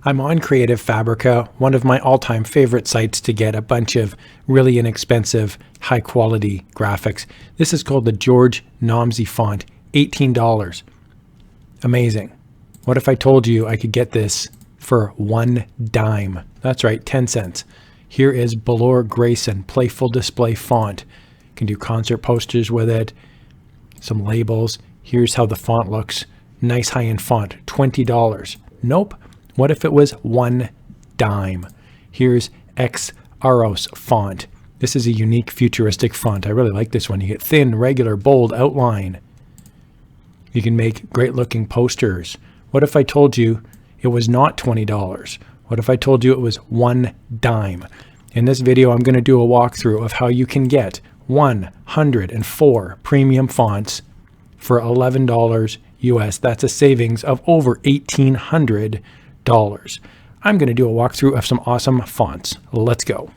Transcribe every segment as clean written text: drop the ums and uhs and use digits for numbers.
I'm on Creative Fabrica, one of my all-time favorite sites to get a bunch of really inexpensive, high-quality graphics. This is called the George Nomsey font, $18. Amazing. What if I told you I could get this for 1 dime? That's right, 10 cents. Here is Belore Grayson Playful Display font. You can do concert posters with it, some labels. Here's how the font looks. Nice high-end font, $20. Nope. What if it was 1 dime? Here's X Aros font. This is a unique futuristic font. I really like this one. You get thin, regular, bold outline. You can make great looking posters. What if I told you it was not $20? What if I told you it was 1 dime? In this video, I'm going to do a walkthrough of how you can get 104 premium fonts for $11 US. That's a savings of over $1,800. I'm going to do a walkthrough of some awesome fonts. Let's go.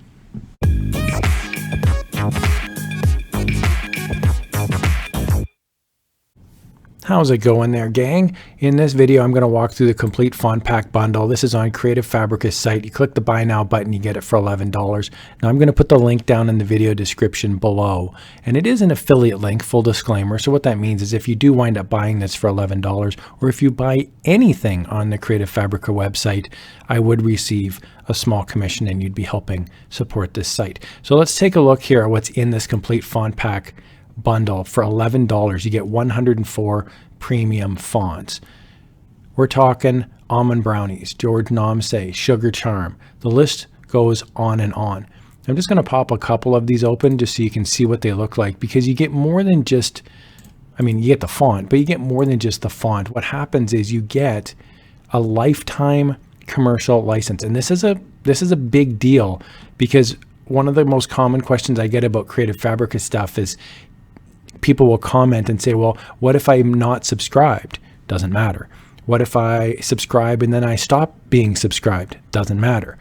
How's it going there, gang? In this video, I'm going to walk through the complete font pack bundle. This is on Creative Fabrica's site. You click the buy now button, you get it for $11. Now I'm going to put the link down in the video description below. And it is an affiliate link, full disclaimer. So what that means is if you do wind up buying this for $11, or if you buy anything on the Creative Fabrica website, I would receive a small commission and you'd be helping support this site. So let's take a look here at what's in this complete font pack bundle. For $11, you get 104 premium fonts. We're talking Almond Brownies, George Nomsey, Sugar Charm. The list goes on and on. I'm just going to pop a couple of these open just so you can see what they look like, because you get more than just, you get the font, but you get more than just the font. What happens is you get a lifetime commercial license. And this is a big deal, because one of the most common questions I get about Creative Fabrica stuff is people will comment and say, well, what if I'm not subscribed? Doesn't matter. What if I subscribe and then I stop being subscribed? Doesn't matter.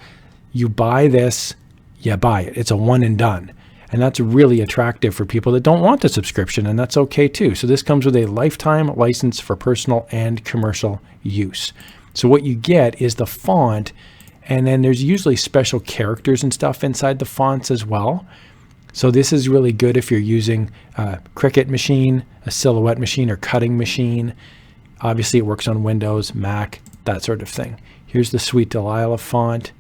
You buy this, you buy it. It's a one and done. And that's really attractive for people that don't want the subscription, and that's okay too. So this comes with a lifetime license for personal and commercial use. So what you get is the font, and then there's usually special characters and stuff inside the fonts as well. So this is really good if you're using a Cricut machine, a Silhouette machine, or cutting machine. Obviously it works on Windows, Mac, that sort of thing. Here's the Sweet Delilah font.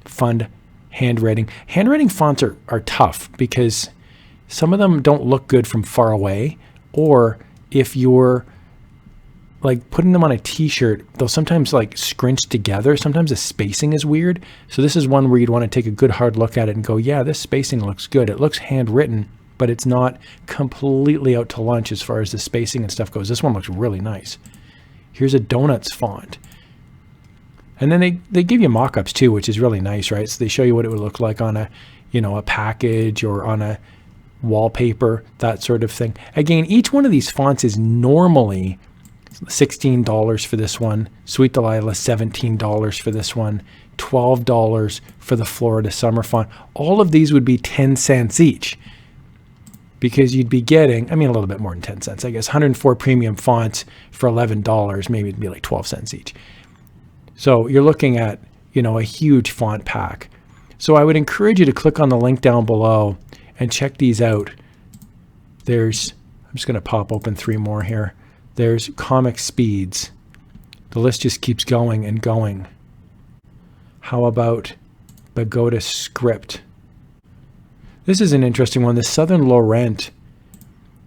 Fun handwriting. Handwriting fonts are tough because some of them don't look good from far away, or if you're like putting them on a t-shirt, they'll sometimes like scrunch together. Sometimes the spacing is weird. So this is one where you'd want to take a good hard look at it and go, yeah, this spacing looks good. It looks handwritten, but it's not completely out to lunch as far as the spacing and stuff goes. This one looks really nice. Here's a Donuts font. And then they give you mock-ups too, which is really nice, right? So they show you what it would look like on a, a package or on a wallpaper, that sort of thing. Again, each one of these fonts is normally $16 for this one. Sweet Delilah, $17 for this one. $12 for the Florida Summer font. All of these would be 10 cents each, because you'd be getting, a little bit more than 10 cents, I guess. 104 premium fonts for $11. Maybe it'd be like 12 cents each. So you're looking at, a huge font pack. So I would encourage you to click on the link down below and check these out. I'm just going to pop open 3 more here. There's Comic Speeds. The list just keeps going and going. How about Pagoda Script? This is an interesting one, the Southern Laurent,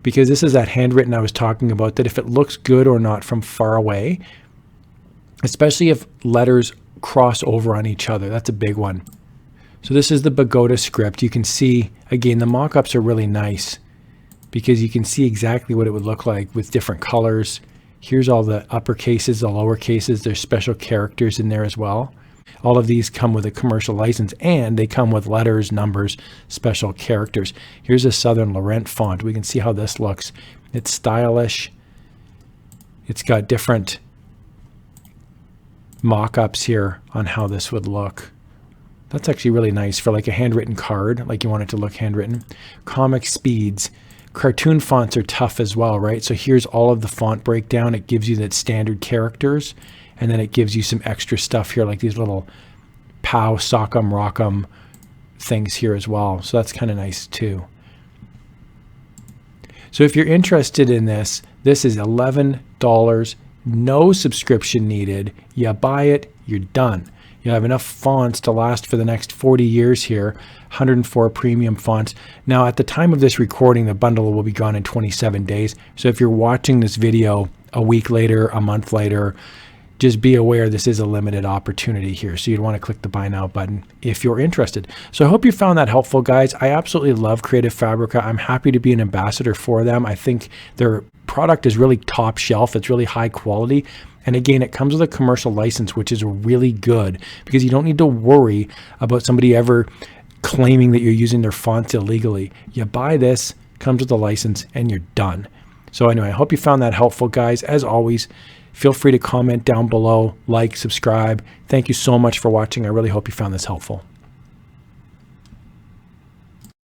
because this is that handwritten I was talking about, that if it looks good or not from far away, especially if letters cross over on each other. That's a big one. So this is the Pagoda Script. You can see, again, the mock-ups are really nice because you can see exactly what it would look like with different colors. Here's all the upper cases, the lower cases. There's special characters in there as well. All of these come with a commercial license, and they come with letters, numbers, special characters. Here's a Southern Laurent font. We can see how this looks. It's stylish. It's got different mock-ups here on how this would look. That's actually really nice for like a handwritten card, like you want it to look handwritten. Comic Speeds. Cartoon fonts are tough as well, right? So here's all of the font breakdown. It gives you that standard characters, and then it gives you some extra stuff here, like these little POW, Sock'em, Rock'em things here as well. So that's kind of nice too. So if you're interested in this, this is $11, no subscription needed. You buy it, you're done. You have enough fonts to last for the next 40 years here, 104 premium fonts. Now, at the time of this recording, the bundle will be gone in 27 days. So if you're watching this video a week later, a month later, just be aware this is a limited opportunity here. So you'd want to click the buy now button if you're interested. So I hope you found that helpful, guys. I absolutely love Creative Fabrica. I'm happy to be an ambassador for them. I think their product is really top shelf. It's really high quality. And again, it comes with a commercial license, which is really good because you don't need to worry about somebody ever claiming that you're using their fonts illegally. You buy this, comes with a license, and you're done. So anyway, I hope you found that helpful, guys. As always, feel free to comment down below, like, subscribe. Thank you so much for watching. I really hope you found this helpful.